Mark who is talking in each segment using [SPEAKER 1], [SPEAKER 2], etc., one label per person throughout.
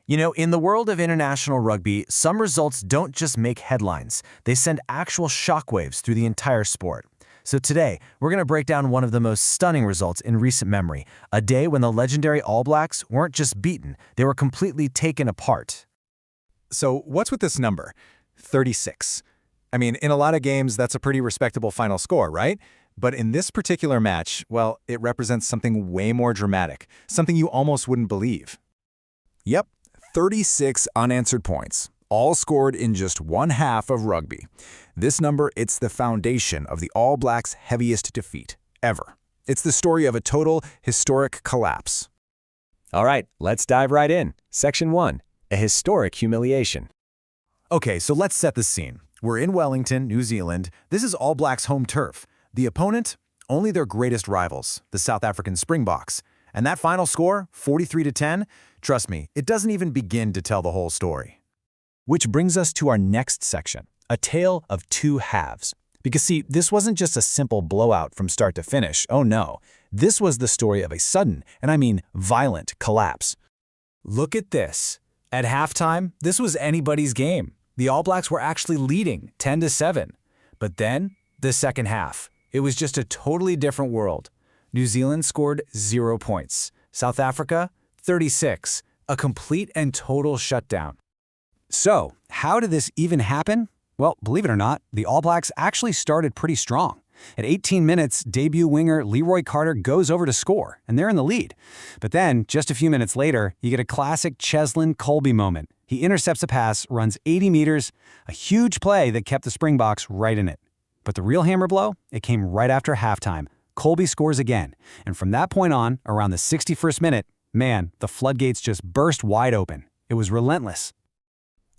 [SPEAKER 1] You know, in the world of international rugby, some results don't just make headlines. They send actual shockwaves through the entire sport. So today, we're going to break down one of the most stunning results in recent memory, a day when the legendary All Blacks weren't just beaten, they were completely taken apart.
[SPEAKER 2] So what's with this number? 36. I mean, in a lot of games, that's a pretty respectable final score, right? But in this particular match, well, it represents something way more dramatic, something you almost wouldn't believe.
[SPEAKER 3] Yep, 36 unanswered points, all scored in just one half of rugby. This number, it's the foundation of the All Blacks' heaviest defeat ever. It's the story of a total historic collapse.
[SPEAKER 4] All right, let's dive right in. Section 1, a historic humiliation.
[SPEAKER 1] Okay, so let's set the scene. We're in Wellington, New Zealand. This is All Blacks' home turf. The opponent, only their greatest rivals, the South African Springboks. And that final score, 43-10, trust me, it doesn't even begin to tell the whole story.
[SPEAKER 5] Which brings us to our next section, a tale of two halves. Because see, this wasn't just a simple blowout from start to finish. Oh no, this was the story of a sudden, and I mean violent, collapse.
[SPEAKER 1] Look at this. At halftime, this was anybody's game. The All Blacks were actually leading 10-7. But then, the second half, it was just a totally different world. New Zealand scored 0 points. South Africa, 36. A complete and total shutdown.
[SPEAKER 5] So, how did this even happen? Well, believe it or not, the All Blacks actually started pretty strong. At 18 minutes, debut winger Leroy Carter goes over to score, and they're in the lead. But then, just a few minutes later, you get a classic Cheslin-Colby moment. He intercepts a pass, runs 80 meters, a huge play that kept the Springboks right in it. But the real hammer blow, it came right after halftime. Colby scores again, and from that point on, around the 61st minute, man, the floodgates just burst wide open. It was relentless.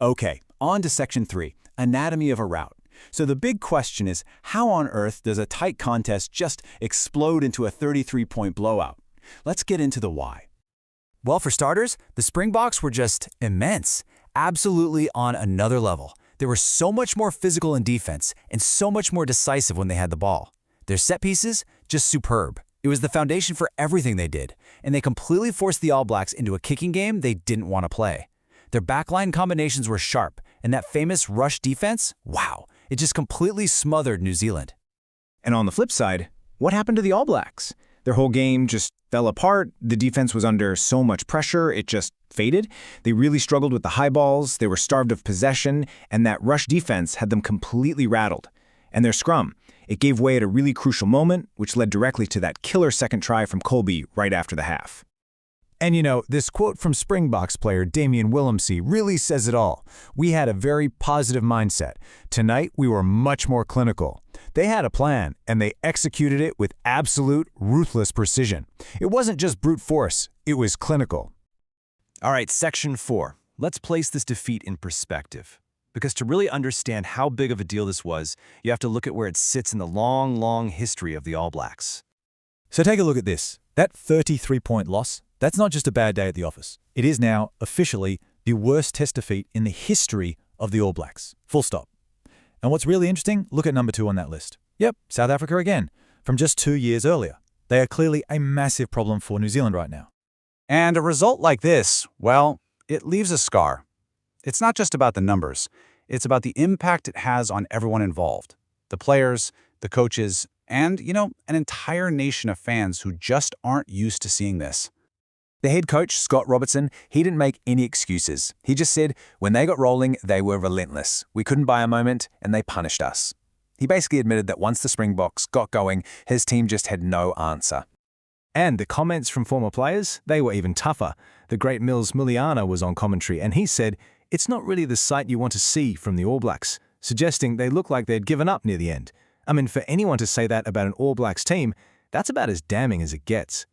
[SPEAKER 6] Okay, on to Section 3, anatomy of a rout. So the big question is, how on earth does a tight contest just explode into a 33-point blowout? Let's get into the why.
[SPEAKER 1] Well, for starters, the Springboks were just immense, absolutely on another level. They were so much more physical in defense and so much more decisive when they had the ball. Their set pieces, just superb. It was the foundation for everything they did, and they completely forced the All Blacks into a kicking game they didn't want to play. Their backline combinations were sharp, and that famous rush defense, wow, it just completely smothered New Zealand.
[SPEAKER 2] And on the flip side, what happened to the All Blacks? Their whole game just fell apart. The defense was under so much pressure, it just faded. They really struggled with the high balls, they were starved of possession, and that rush defense had them completely rattled. And their scrum, it gave way at a really crucial moment, which led directly to that killer second try from Colby right after the half.
[SPEAKER 1] And you know, this quote from Springboks player Damian Willemse really says it all. We had a very positive mindset. Tonight, we were much more clinical. They had a plan, and they executed it with absolute, ruthless precision. It wasn't just brute force, it was clinical.
[SPEAKER 4] All right, Section 4. Let's place this defeat in perspective. Because to really understand how big of a deal this was, you have to look at where it sits in the long, long history of the All Blacks.
[SPEAKER 7] So take a look at this. That 33-point loss, that's not just a bad day at the office. It is now, officially, the worst test defeat in the history of the All Blacks. Full stop. And what's really interesting, look at number 2 on that list. Yep, South Africa again, from just 2 years earlier. They are clearly a massive problem for New Zealand right now.
[SPEAKER 5] And a result like this, well, it leaves a scar. It's not just about the numbers. It's about the impact it has on everyone involved. The players, the coaches, and, you know, an entire nation of fans who just aren't used to seeing this.
[SPEAKER 1] The head coach, Scott Robertson, he didn't make any excuses. He just said, when they got rolling, they were relentless. We couldn't buy a moment, and they punished us. He basically admitted that once the Springboks got going, his team just had no answer. And the comments from former players, they were even tougher. The great Mills Muliana was on commentary, and he said, it's not really the sight you want to see from the All Blacks, suggesting they look like they'd given up near the end. I mean, for anyone to say that about an All Blacks team, that's about as damning as it gets.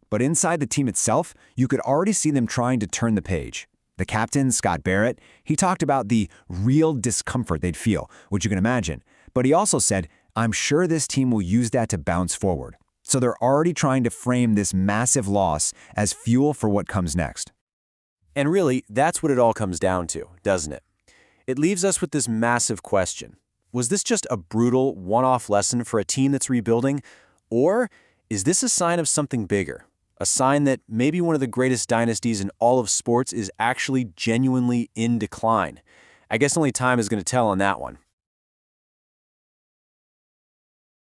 [SPEAKER 8] But inside the team itself, you could already see them trying to turn the page. The captain, Scott Barrett, he talked about the real discomfort they'd feel, which you can imagine. But he also said, I'm sure this team will use that to bounce forward. So they're already trying to frame this massive loss as fuel for what comes next.
[SPEAKER 4] And really, that's what it all comes down to, doesn't it? It leaves us with this massive question. Was this just a brutal, one-off lesson for a team that's rebuilding? Or is this a sign of something bigger? A sign that maybe one of the greatest dynasties in all of sports is actually genuinely in decline. I guess only time is going to tell on that one.